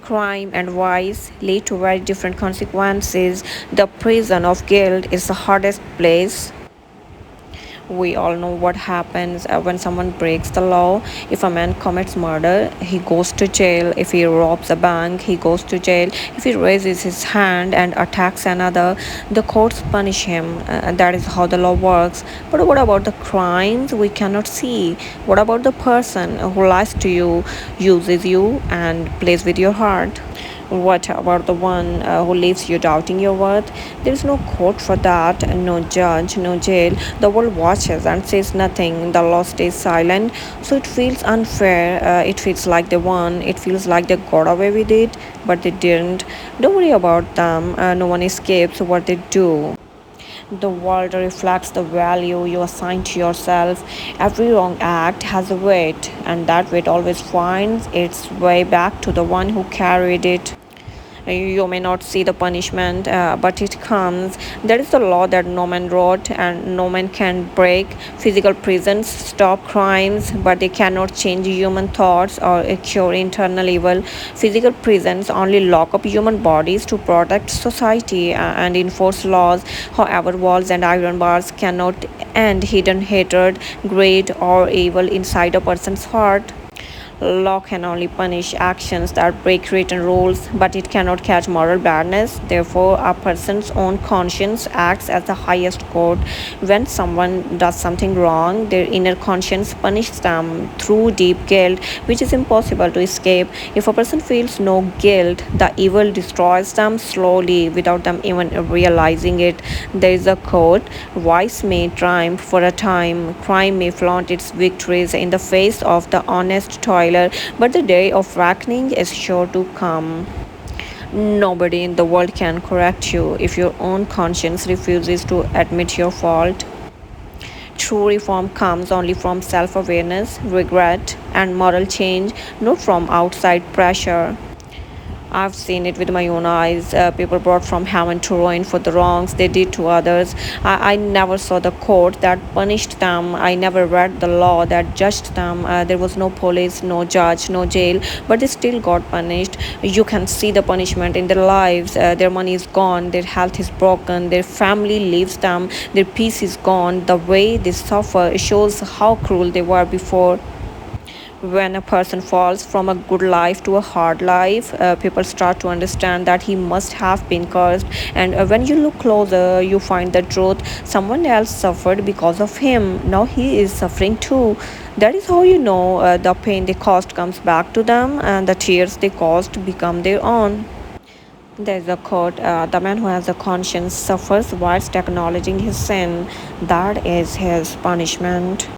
Crime and vice lead to very different consequences. The prison of guilt is the hardest place. We all know what happens when someone breaks the law. If a man commits murder, he goes to jail. If he robs a bank, he goes to jail. If he raises his hand and attacks another, the courts punish him. That is how the law works. But what about the crimes we cannot see? What about the person who lies to you, uses you, and plays with your heart? What about the one who leaves you doubting your worth? There is no court for that, no judge, no jail. The world watches and says nothing. The law stays silent. So it feels unfair. It feels like they won. It feels like they got away with it, but they didn't. Don't worry about them. No one escapes what they do. The world reflects the value you assign to yourself. Every wrong act has a weight, and that weight always finds its way back to the one who carried it. You may not see the punishment, but it comes. That is the law that no man wrote and no man can break. Physical prisons stop crimes, but they cannot change human thoughts or cure internal evil. Physical prisons only lock up human bodies to protect society and enforce laws. However, walls and iron bars cannot end hidden hatred, greed, or evil inside a person's heart. Law can only punish actions that break written rules, but it cannot catch moral badness. Therefore, a person's own conscience acts as the highest court. When someone does something wrong, their inner conscience punishes them through deep guilt, which is impossible to escape. If a person feels no guilt, the evil destroys them slowly without them even realizing it. There is a quote: vice may triumph for a time, crime may flaunt its victories in the face of the honest toiler, but the day of reckoning is sure to come. Nobody in the world can correct you if your own conscience refuses to admit your fault. True reform comes only from self awareness, regret, and moral change, not from outside pressure. I've seen it with my own eyes. People brought from heaven to ruin for the wrongs they did to others. I never saw the court that punished them. I never read the law that judged them. There was no police, no judge, no jail, but they still got punished. You can see the punishment in their lives. Their money is gone, their health is broken, their family leaves them, their peace is gone. The way they suffer shows how cruel they were before. When a person falls from a good life to a hard life, people start to understand that he must have been cursed. And when you look closer, you find the truth. Someone else suffered because of him. Now he is suffering too. That is how you know the pain they caused comes back to them, and the tears they caused become their own. There's a quote: the man who has a conscience suffers whilst acknowledging his sin. That is his punishment.